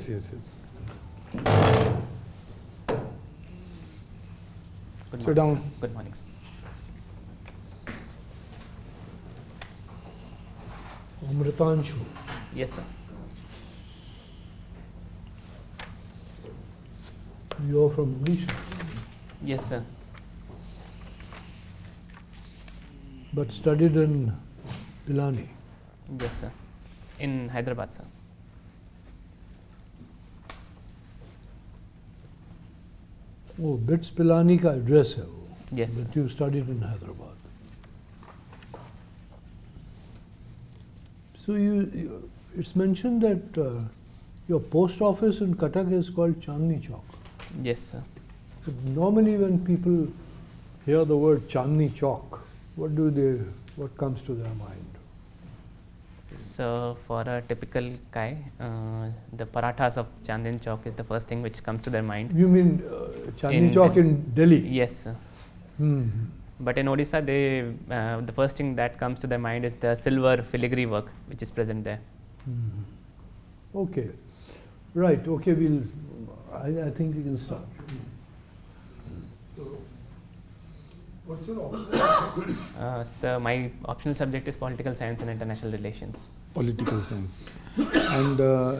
Yes. Good Sit morning, down. sir. Good morning, sir. Amritanshu. Yes, sir. You are from Odisha, Yes, sir. but studied in Pilani. Yes, sir. In Hyderabad, sir. Oh, BITS Pilani का address है वो. Yes, But sir. you studied in Hyderabad. So it's mentioned that your post office in Cuttack is called Chandni Chowk. Yes, sir. So normally when people hear the word Chandni Chowk, what comes to their mind? So, for a typical guy, the parathas of Chandin Chowk is the first thing which comes to their mind. You mean Chandni In Chowk in Delhi? Yes, sir. Hmm. But in Odisha, the first thing that comes to their mind is the silver filigree work which is present there. Okay. Right. Okay. I think we can start. So, what's your option? So, my optional subject is political science and international relations. Political science. And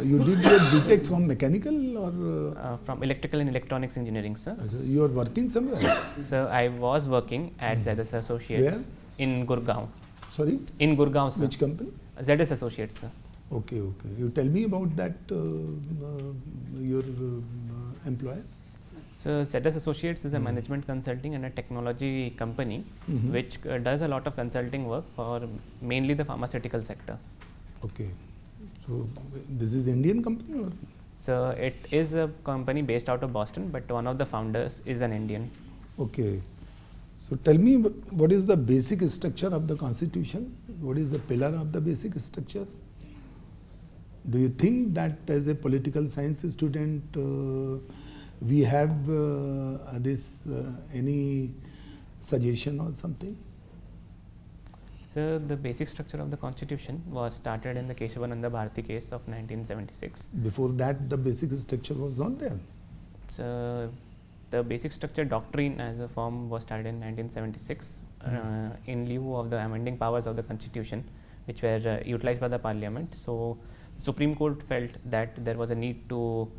you did your BTech from mechanical or From electrical and electronics engineering, sir. you are working somewhere? So, I was working at ZS Associates in Gurgaon. Sorry? In Gurgaon, sir. Which company? ZS Associates, sir. Okay. You tell me about that, your employer. So, ZS Associates is a management consulting and a technology company which does a lot of consulting work for mainly the pharmaceutical sector. Okay. So, this is Indian company or? So, it is a company based out of Boston, but one of the founders is an Indian. Okay. So, tell me what is the basic structure of the constitution? What is the pillar of the basic structure? Do you think that as a political science student, we have any suggestion or something? So, the basic structure of the constitution was started in the Keshavananda Bharati case of 1976. Before that, the basic structure was not there. So, the basic structure doctrine as a form was started in 1976 in lieu of the amending powers of the constitution which were utilized by the parliament. So, Supreme Court felt that there was a need to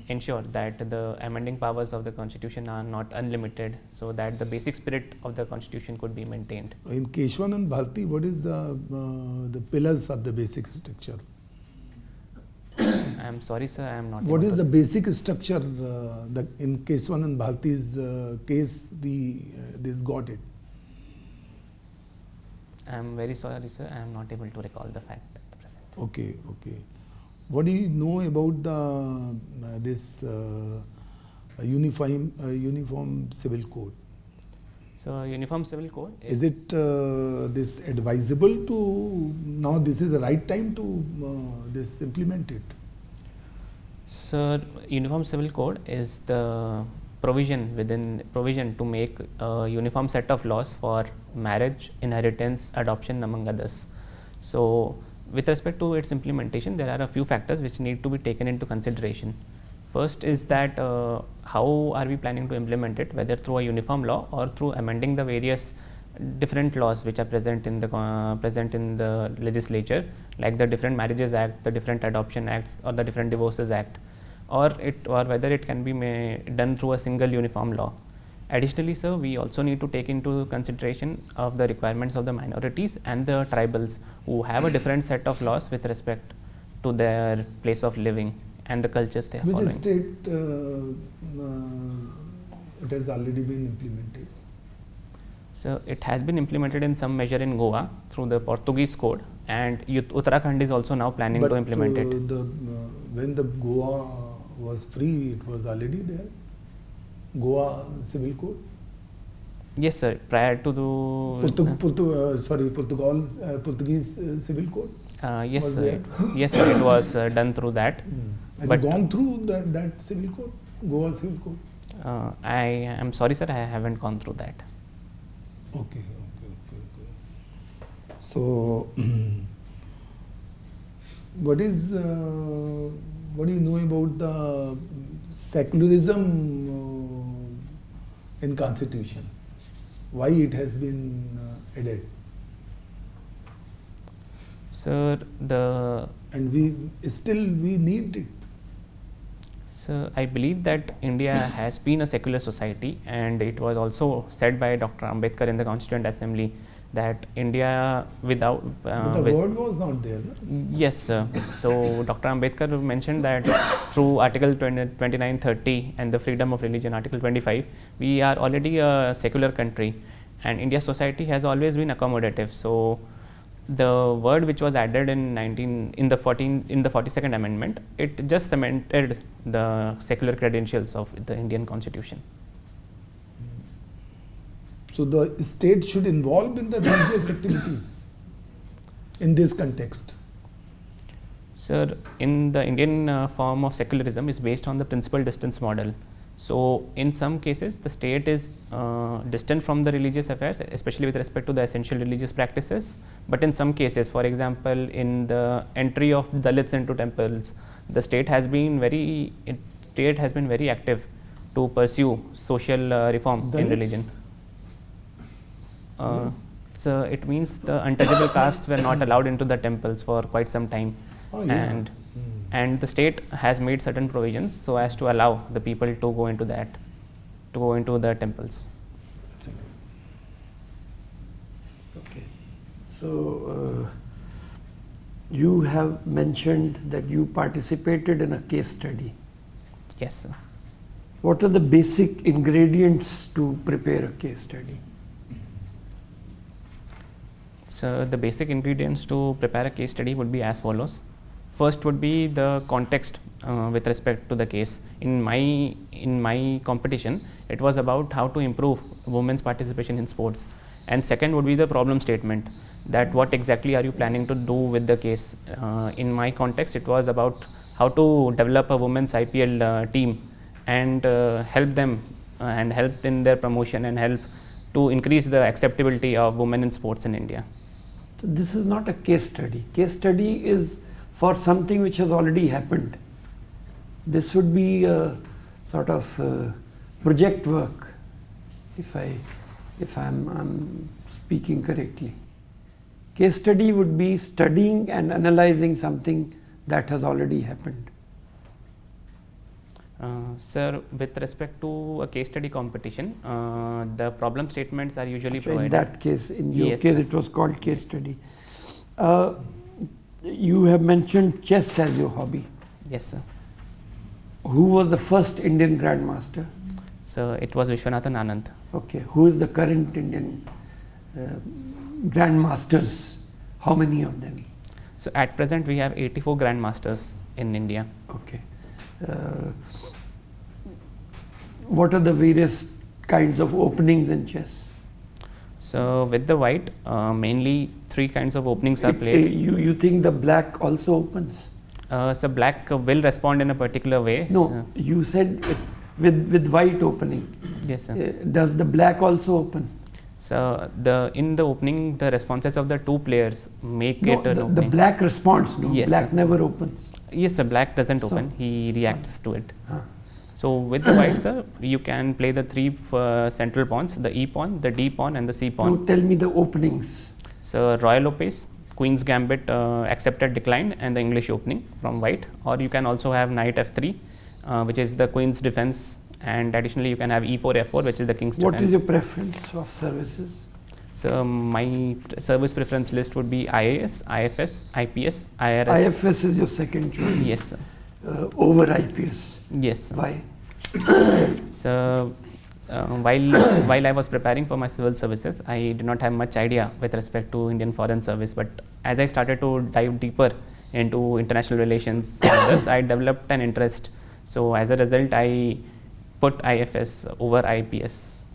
ensure that the amending powers of the constitution are not unlimited, so that the basic spirit of the constitution could be maintained. In Keshwan Bharti, what is the pillars of the basic structure? I am sorry, sir, I am not. What able is to- the basic structure in Keshwan Bharti's case? This got it. I am very sorry, sir, I am not able to recall the fact at the present. Okay. What do you know about this uniform civil code? So, Uniform Civil Code Is it this advisable to now? This is the right time to this implement it. So, Uniform Civil Code is the provision to make a uniform set of laws for marriage, inheritance, adoption, among others. So, with respect to its implementation, there are a few factors which need to be taken into consideration. First is that how are we planning to implement it, whether through a uniform law or through amending the various different laws which are present in the legislature, like the different Marriages Act, the different Adoption Acts, or the different Divorces Act, or whether it can be done through a single uniform law. Additionally, sir, we also need to take into consideration of the requirements of the minorities and the tribals who have a different set of laws with respect to their place of living and the cultures they are Which following. state it has already been implemented? So, it has been implemented in some measure in Goa through the Portuguese code, and Uttarakhand is also now planning to implement it. When the Goa was free, it was already there. Goa Civil Code. Yes, sir. Prior to the Portuguese Civil Code. yes, was sir. there? Yes, sir. It was done through that. Have But- you gone through that Civil Code, Goa Civil Code? I am sorry, sir. I haven't gone through that. Okay. So, what is what do you know about the secularism in Constitution? Why it has been added? Sir, And we need it. So I believe that India has been a secular society, and it was also said by Dr. Ambedkar in the Constituent Assembly that India without But the word was not there. No? yes, sir. So Dr. Ambedkar mentioned that through Article 29, 30 and the freedom of religion, Article 25, we are already a secular country, and India's society has always been accommodative. So the word which was added in the 42nd Amendment, it just cemented the secular credentials of the Indian Constitution. So the state should involve in the religious activities in this context. Sir, in the Indian form of secularism is based on the principal distance model. So in some cases, the state is distant from the religious affairs, especially with respect to the essential religious practices. But in some cases, for example, in the entry of Dalits into temples, the state has been very active to pursue social reform in religion. Yes. So it means the untouchable castes were not allowed into the temples for quite some time, Oh, yeah. and the state has made certain provisions so as to allow the people to go into the temples. Okay. So you have mentioned that you participated in a case study. Yes, sir. What are the basic ingredients to prepare a case study? So the basic ingredients to prepare a case study would be as follows. First would be the context with respect to the case. In my competition, it was about how to improve women's participation in sports. And second would be the problem statement, that what exactly are you planning to do with the case. In my context, it was about how to develop a women's IPL team and help them and help in their promotion and help to increase the acceptability of women in sports in India. So this is not a case study. Case study is for something which has already happened. This would be a sort of project work, if I'm speaking correctly. Case study would be studying and analyzing something that has already happened. Sir, with respect to a case study competition, the problem statements are usually So in provided. that case, in your Yes, case, sir. it was called case study. You have mentioned chess as your hobby. Yes, sir. Who was the first Indian grandmaster? So it was Vishwanathan Anand. Okay. Who is the current Indian grandmasters? How many of them? So at present we have 84 grandmasters in India. Okay. What are the various kinds of openings in chess? So with the white, mainly 3 kinds of openings are played. You think the black also opens? So black will respond in a particular way. No, So, you said with white opening. yes, sir. Does the black also open? So in the opening, the responses of the 2 players make No, it an the opening. black responds. No, Yes, black sir. never opens. Yes, sir. Black doesn't So- open. He reacts to it. Huh. So with the white, sir, you can play the 3 central pawns: the E pawn, the D pawn, and the C pawn. Now tell me the openings. So Royal Opes, Queen's Gambit, accepted, declined, and the English opening from white. Or you can also have Knight F3, which is the Queen's defense, and additionally you can have E4, F4, which is the King's What defense. is your preference of services? So my service preference list would be IAS, IFS, IPS, IRS. IFS is your second choice. Yes, sir. Over IPS. Yes, sir. Why? So while I was preparing for my civil services, I did not have much idea with respect to Indian Foreign Service. But as I started to dive deeper into international relations, and thus I developed an interest. So as a result, I put IFS over IPS.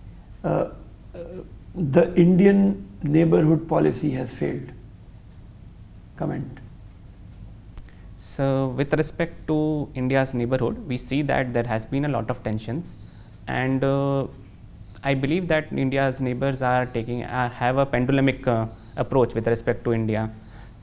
The Indian neighborhood policy has failed. Comment. So with respect to India's neighborhood, we see that there has been a lot of tensions, and I believe that India's neighbors are have a pendulumic approach with respect to India.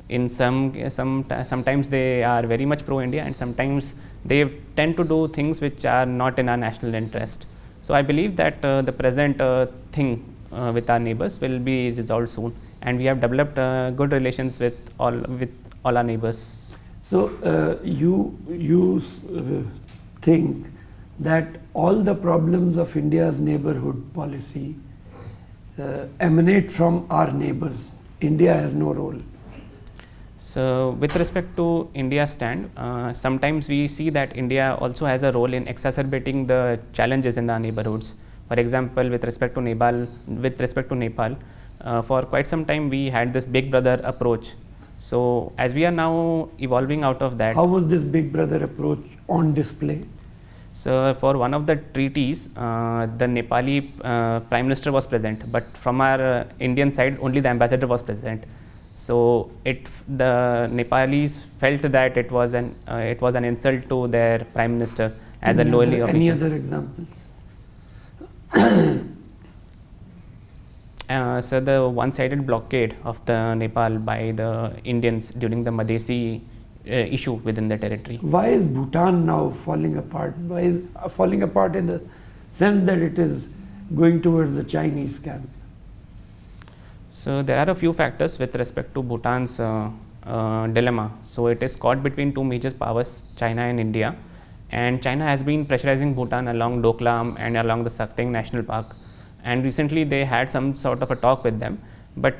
Sometimes they are very much pro-India, and sometimes they tend to do things which are not in our national interest. So I believe that the present thing with our neighbors will be resolved soon, and we have developed good relations with all our neighbors. So you think that all the problems of India's neighborhood policy emanate from our neighbors. India has no role. So with respect to India's stand, sometimes we see that India also has a role in exacerbating the challenges in our neighborhoods. For example, with respect to Nepal, for quite some time we had this big brother approach. So as we are now evolving out of that. How was this big brother approach on display? So for one of the treaties, the Nepali Prime Minister was present, but from our Indian side only the ambassador was present. So the Nepalis felt that it was an insult to their Prime Minister as a lowly official. Any other examples? So the one-sided blockade of the Nepal by the Indians during the Madhesi issue within the territory. Why is Bhutan now falling apart? Why is falling apart in the sense that it is going towards the Chinese camp? So there are a few factors with respect to Bhutan's dilemma. So it is caught between two major powers, China and India, and China has been pressurizing Bhutan along Doklam and along the Sakteng National Park. And recently they had some sort of a talk with them. But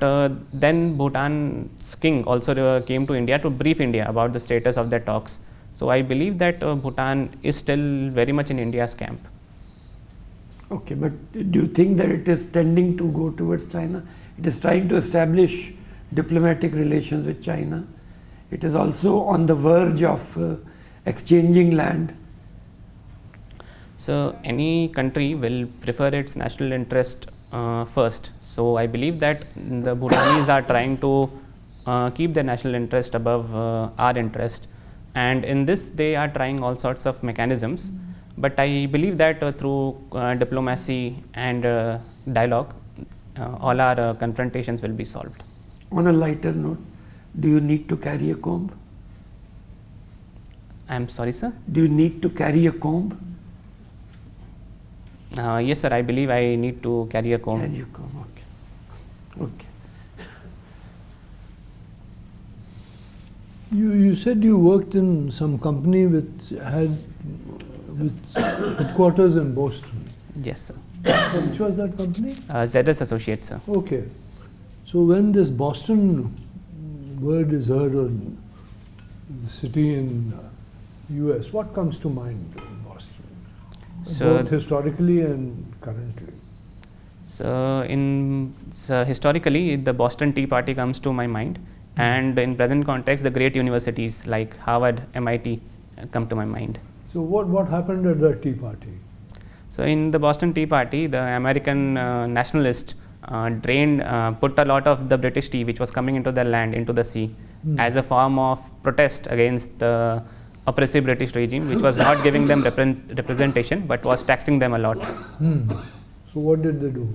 then Bhutan's king also came to India to brief India about the status of their talks. So I believe that Bhutan is still very much in India's camp. Okay, but do you think that it is tending to go towards China? It is trying to establish diplomatic relations with China. It is also on the verge of exchanging land. So any country will prefer its national interest first. So I believe that the Bhutanese are trying to keep their national interest above our interest, and in this they are trying all sorts of mechanisms. But I believe that through diplomacy and dialogue, all our confrontations will be solved. On a lighter note, do you need to carry a comb? I am sorry, sir? Do you need to carry a comb? Yes, sir, I believe I need to carry a comb. Carry a comb, okay. Okay. You said you worked in some company with headquarters in Boston. Yes, sir. Which was that company? ZS Associates, sir. Okay. So when this Boston word is heard on the city in US, what comes to mind in Boston? So both historically and currently. So historically, the Boston Tea Party comes to my mind, and in present context, the great universities like Harvard, MIT come to my mind. So what happened at that Tea Party? So in the Boston Tea Party, the American nationalists put a lot of the British tea which was coming into their land into the sea as a form of protest against the oppressive British regime, which was not giving them representation but was taxing them a lot. So what did they do?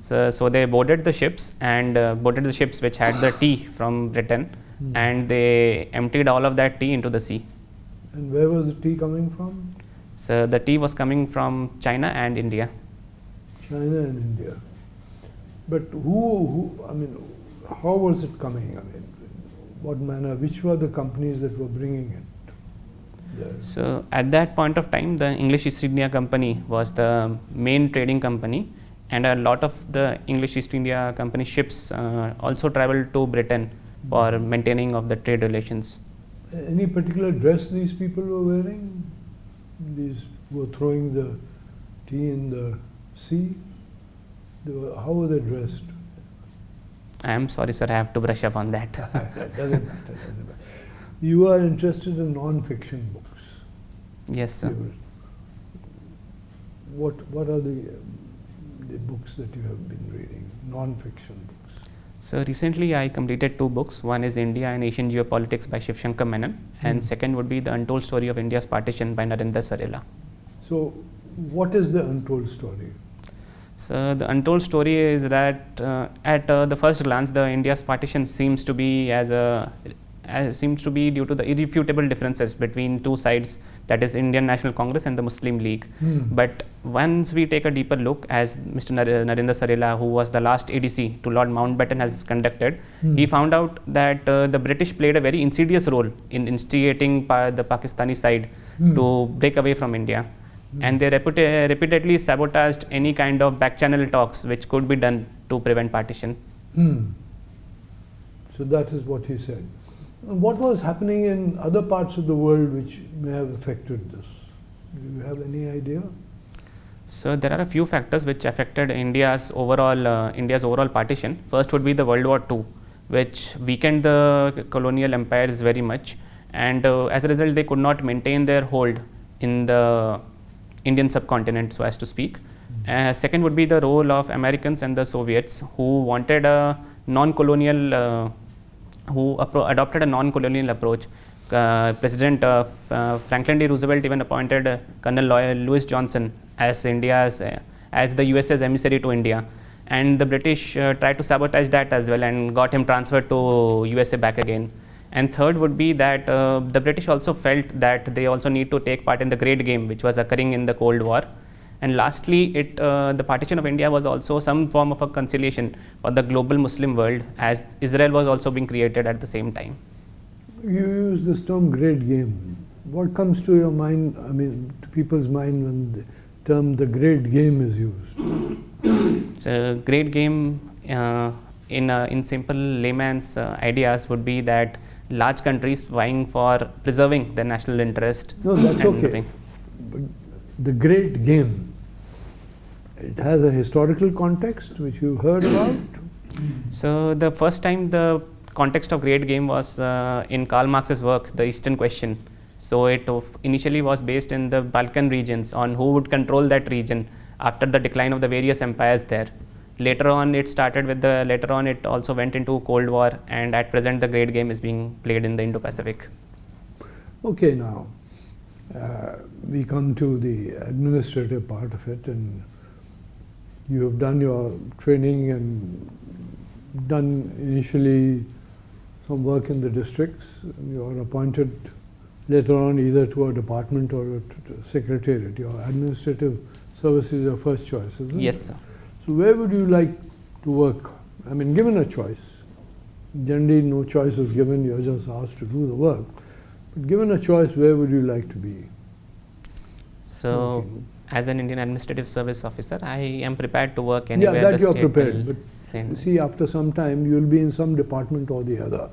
So they boarded the ships which had the tea from Britain, and they emptied all of that tea into the sea. And where was the tea coming from? So the tea was coming from China and India. China and India. But how was it coming? What manner? Which were the companies that were bringing it there? So at that point of time, the English East India Company was the main trading company, and a lot of the English East India Company ships also traveled to Britain for maintaining of the trade relations. Any particular dress these people were wearing? These were throwing the tea in the sea? How were they dressed? I am sorry, sir, I have to brush up on that. Doesn't matter. You are interested in non-fiction books. Yes, sir. What are the books that you have been reading, non-fiction books? So recently I completed 2 books. One is India and Asian Geopolitics by Shiv Shankar Menon, and second would be The Untold Story of India's Partition by Narendra Sarela. So what is the untold story? So the untold story is that at the first glance, the India's partition seems to be seems to be due to the irrefutable differences between two sides, that is Indian National Congress and the Muslim League. But once we take a deeper look, as Mr. Narendra Sarela, who was the last ADC to Lord Mountbatten, has conducted, he found out that the British played a very insidious role in instigating the Pakistani side to break away from India. And they repeatedly sabotaged any kind of back channel talks which could be done to prevent partition. So that is what he said. And what was happening in other parts of the world which may have affected this? Do you have any idea? So there are a few factors which affected India's overall partition. First would be the World War II, which weakened the colonial empires very much, and as a result they could not maintain their hold in the Indian subcontinent, so as to speak. Second would be the role of Americans and the Soviets, who wanted a non-colonial, adopted a non-colonial approach. President Franklin D. Roosevelt even appointed Colonel Lewis Johnson as the USA's emissary to India, and the British tried to sabotage that as well and got him transferred to USA back again. And third would be that the British also felt that they also need to take part in the Great Game, which was occurring in the Cold War. And lastly, the partition of India was also some form of a conciliation for the global Muslim world, as Israel was also being created at the same time. You use this term Great Game. What comes to your mind, I mean, to people's mind when the term the Great Game is used? So, Great Game in simple layman's ideas would be that large countries vying for preserving their national interest. No, that's okay. But the Great Game, it has a historical context which you heard about? So the first time the context of Great Game was in Karl Marx's work, The Eastern Question. So it initially was based in the Balkan regions, on who would control that region after the decline of the various empires there. Later on it also went into Cold War, and at present the Great Game is being played in the Indo-Pacific. Okay, now we come to the administrative part of it, and you have done your training and done initially some work in the districts, and you are appointed later on either to a department or a secretariat. Your administrative service is your first choice, isn't it? Yes, sir. So where would you like to work? I mean, given a choice, generally no choice is given, you're just asked to do the work. But given a choice, where would you like to be? So, as an Indian Administrative Service Officer, I am prepared to work anywhere. Yeah, that the you're state prepared. will But send. you see, after some time, you'll be in some department or the other.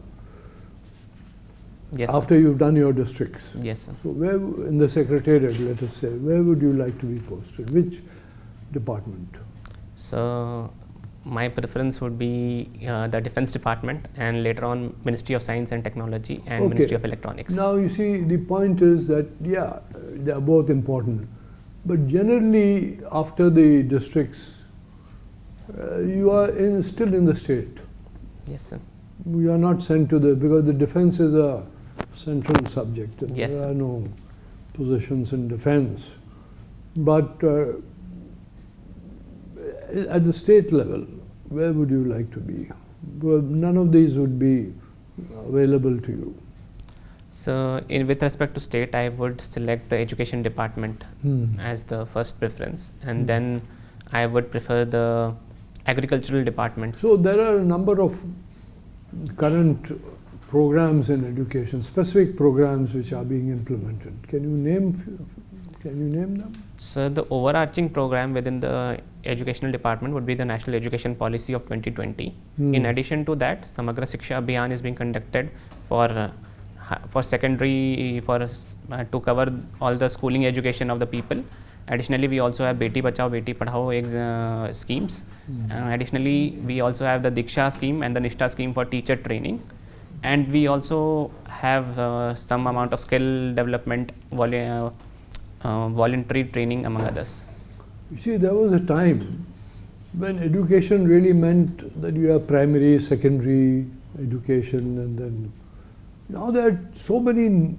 Yes, After you've done your districts. sir. Yes, sir. So where, in the secretariat, let us say, where would you like to be posted? Which department? So, my preference would be the Defense Department, and later on Ministry of Science and Technology and Ministry of Electronics. Now you see, the point is that, yeah, they are both important. But generally, after the districts, you are still in the state. Yes, sir. You are not sent to because the defense is a central subject. And Yes, there sir. are no positions in defense. But at the state level, where would you like to be? Well, none of these would be available to you. So, with respect to state, I would select the Education Department as the first preference, and then I would prefer the Agricultural Departments. So there are a number of current programs in education, specific programs which are being implemented. Can you name them? So, the overarching program within the Educational Department would be the National Education Policy of 2020. In addition to that, Samagra Shiksha Abhiyan is being conducted for secondary, to cover all the schooling education of the people. Additionally, we also have Beti Bachao, Beti Padhao schemes. Additionally, we also have the Diksha scheme and the Nishta scheme for teacher training. And we also have some amount of skill development, voluntary training, among others. You see, there was a time when education really meant that you have primary, secondary education, and then now there are so many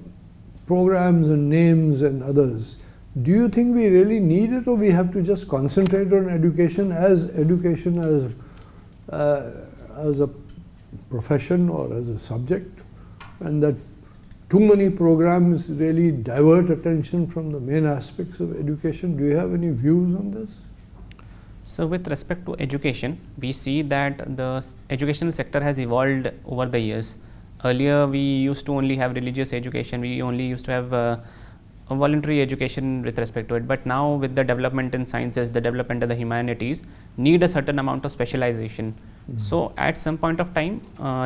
programs and names and others Do you think we really need it, or we have to just concentrate on education as a profession or as a subject, and that too many programs really divert attention from the main aspects of education? Do you have any views on this? So with respect to education, we see that the educational sector has evolved over the years. Earlier we used to only have religious education, we only used to have a voluntary education with respect to it, but now with the development in sciences, the development of the humanities, need a certain amount of specialization. So at some point of time,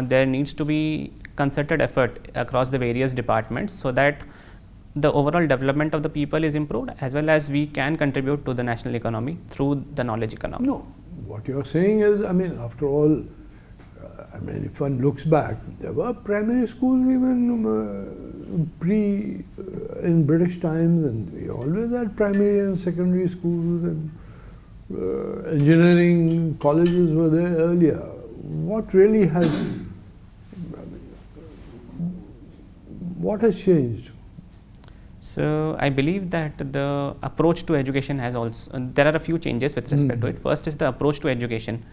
there needs to be concerted effort across the various departments, so that the overall development of the people is improved, as well as we can contribute to the national economy through the knowledge economy. No, what you're saying is, I mean, after all, if one looks back, there were primary schools even in British times, and we always had primary and secondary schools, and engineering colleges were there earlier. What really has, what has changed? So I believe that the approach to education has also, there are a few changes with respect to it. First is the approach to education.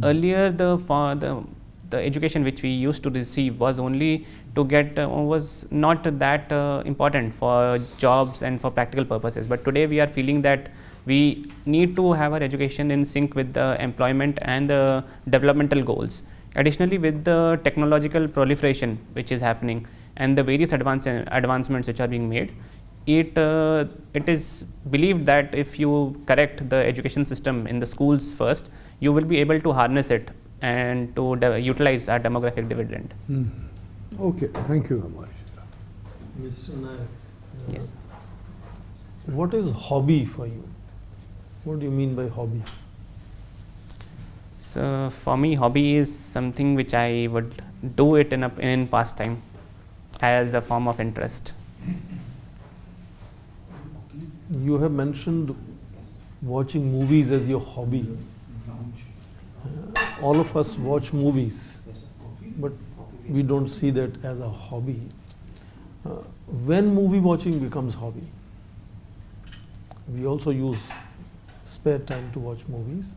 Earlier the education which we used to receive was only to get, was not that important for jobs and for practical purposes. But today we are feeling that we need to have our education in sync with the employment and the developmental goals. Additionally, with the technological proliferation which is happening and the various advancements which are being made, it is believed that if you correct the education system in the schools first, you will be able to harness it and to utilize our demographic dividend. Okay, thank you very much. Mr. Nayak, Yes. what is hobby for you? What do you mean by hobby? So for me, hobby is something which I would do it in pastime as a form of interest. You have mentioned watching movies as your hobby. All of us watch movies, but we don't see that as a hobby. When movie watching becomes hobby? We also use spare time to watch movies,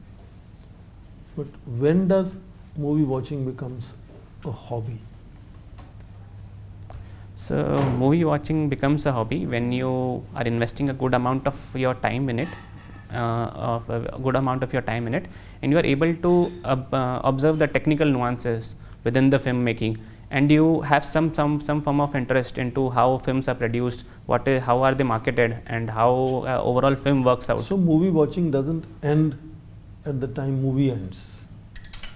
but when does movie watching becomes a hobby? So movie watching becomes a hobby when you are investing a good amount of your time in it, and you are able to observe the technical nuances within the filmmaking, and you have some form of interest into how films are produced, how are they marketed, and how overall film works out. So movie watching doesn't end at the time movie ends.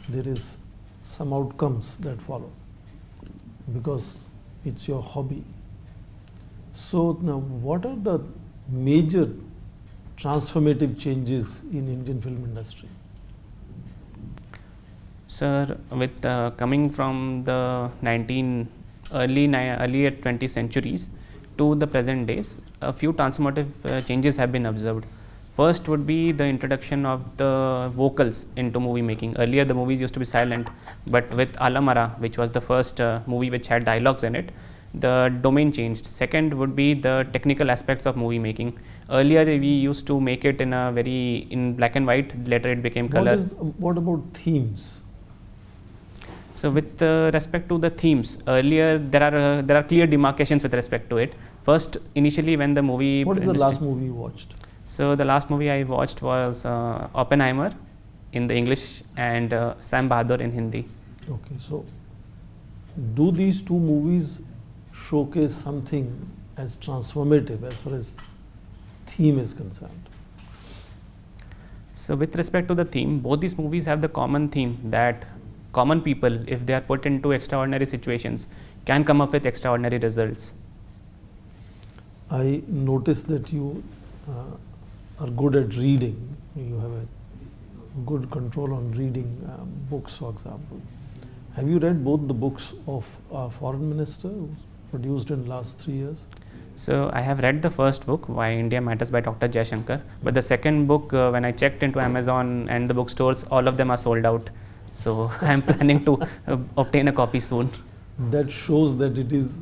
There is some outcomes that follow because it's your hobby. So now, what are the major transformative changes in Indian film industry? Sir, with coming from the early 20th centuries to the present days, a few transformative changes have been observed. First would be the introduction of the vocals into movie making. Earlier the movies used to be silent, but with Alamara, which was the first movie which had dialogues in it, the domain changed. Second would be the technical aspects of movie making. Earlier we used to make it in black and white, later it became color. What about themes? So with respect to the themes, earlier there are clear demarcations with respect to it. First, initially when the movie... What is the last movie you watched? So the last movie I watched was Oppenheimer in the English and Sam Bahadur in Hindi. Okay, so do these two movies showcase something as transformative as far as theme is concerned? So with respect to the theme, both these movies have the common theme that common people, if they are put into extraordinary situations, can come up with extraordinary results. I noticed that you are good at reading. You have a good control on reading books, for example. Have you read both the books of our foreign minister who's produced in the last 3 years? So I have read the first book, Why India Matters by Dr. Jaishankar, but the second book, when I checked into Amazon and the bookstores, all of them are sold out. So I am planning to obtain a copy soon. That shows that it is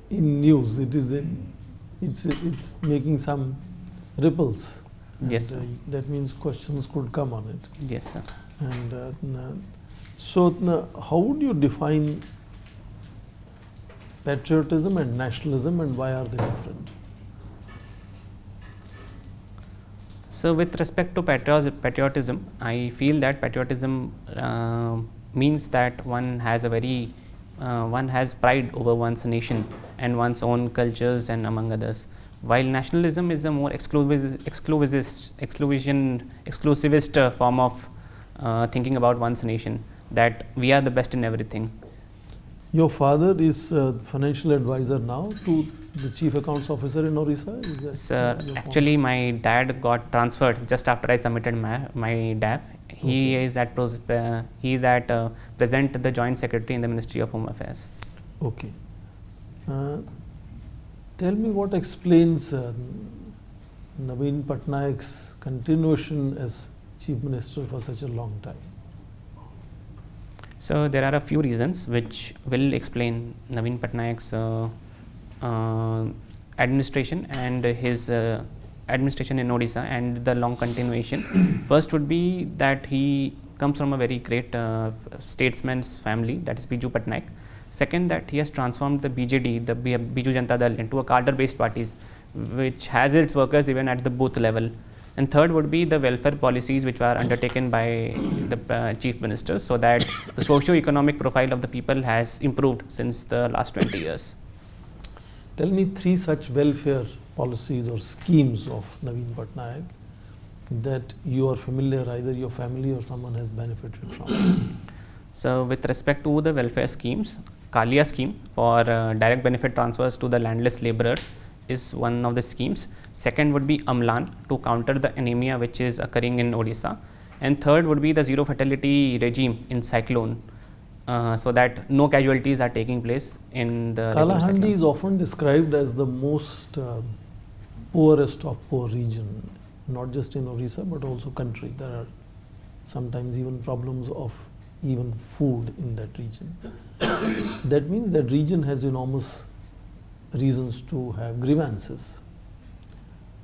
in news. It's making some ripples. Yes, And, sir. that means questions could come on it. Yes, sir. And so, how would you define patriotism and nationalism, and why are they different? So, with respect to patriotism, I feel that patriotism means that one has one has pride over one's nation and one's own cultures and among others. While nationalism is a more exclusivist form of thinking about one's nation, that we are the best in everything. Your father is financial advisor now to the chief accounts officer in Orissa? Is that Sir, your actually my dad got transferred just after I submitted my DAF. He Okay. is at present the joint secretary in the Ministry of Home Affairs. Okay. Tell me what explains Naveen Patnaik's continuation as chief minister for such a long time? So there are a few reasons which will explain Naveen Patnaik's administration and his administration in Odisha and the long continuation. First would be that he comes from a very great statesman's family, that is Biju Patnaik. Second, that he has transformed the BJD, the Biju Janata Dal, into a cadre-based parties, which has its workers even at the booth level. And third would be the welfare policies which were undertaken by the chief minister, so that the socio-economic profile of the people has improved since the last 20 years. Tell me three such welfare policies or schemes of Naveen Patnaik that you are familiar, either your family or someone has benefited from. So with respect to the welfare schemes, Kalia scheme for direct benefit transfers to the landless laborers is one of the schemes. Second would be Amlan to counter the anemia which is occurring in Odisha. And third would be the zero fatality regime in cyclone, so that no casualties are taking place in the Kalahandi is often described as the most poorest of poor region, not just in Orissa but also country. There are sometimes even problems of even food in that region. That means that region has enormous reasons to have grievances.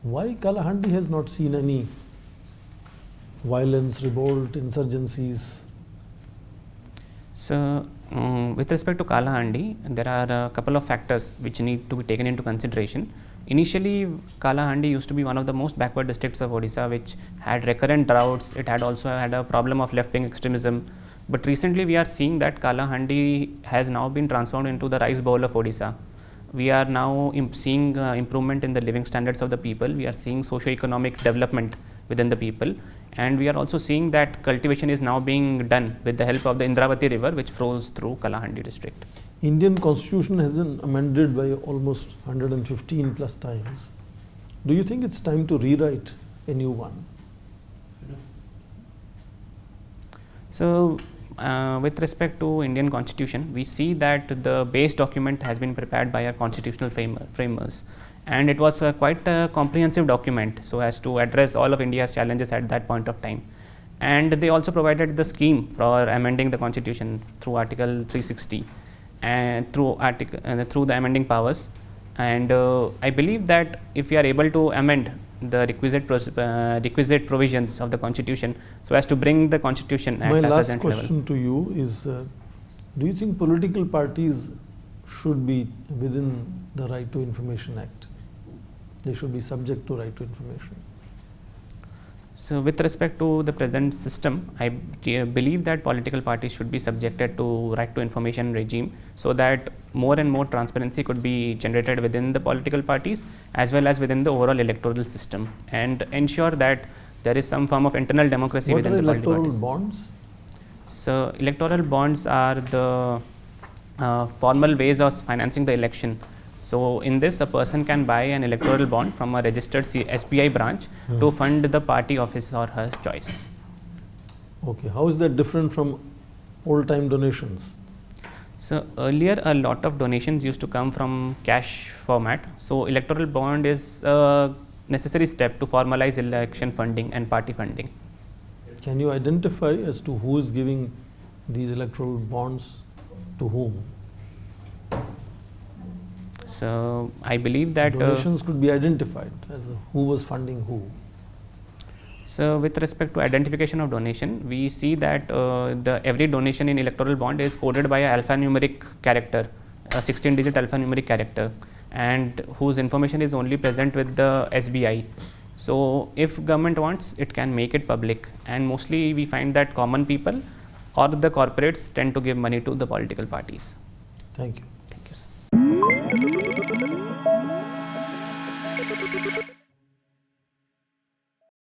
Why Kalahandi has not seen any violence, revolt, insurgencies? So, with respect to Kalahandi, there are a couple of factors which need to be taken into consideration. Initially, Kalahandi used to be one of the most backward districts of Odisha, which had recurrent droughts. It had also had a problem of left-wing extremism. But recently, we are seeing that Kalahandi has now been transformed into the rice bowl of Odisha. We are now seeing improvement in the living standards of the people. We are seeing socio-economic development within the people. And we are also seeing that cultivation is now being done with the help of the Indravati river, which flows through Kalahandi district. Indian constitution has been amended by almost 115 plus times. Do you think it's time to rewrite a new one? So, with respect to Indian constitution, we see that the base document has been prepared by our constitutional framers, and it was quite a comprehensive document so as to address all of India's challenges at that point of time. And they also provided the scheme for amending the constitution through Article 360 and through the amending powers. And I believe that if we are able to amend the requisite provisions of the constitution so as to bring the constitution at My the last present question level. to you is, do you think political parties should be within the Right to Information Act? They should be subject to right to information. So with respect to the present system, I believe that political parties should be subjected to right to information regime so that more and more transparency could be generated within the political parties as well as within the overall electoral system, and ensure that there is some form of internal democracy What within are the political electoral parties. bonds? So electoral bonds are the formal ways of financing the election. So in this, a person can buy an electoral bond from a registered SBI branch to fund the party of his or her choice. Okay, how is that different from old time donations? So earlier, a lot of donations used to come from cash format. So electoral bond is a necessary step to formalize election funding and party funding. Can you identify as to who is giving these electoral bonds to whom? So I believe that Donations could be identified as who was funding who. so with respect to identification of donation, we see that every donation in electoral bond is coded by a alphanumeric character, a 16-digit alphanumeric character, and whose information is only present with the SBI. So if government wants, it can make it public, and mostly we find that common people or the corporates tend to give money to the political parties. Thank you. Thank you, sir.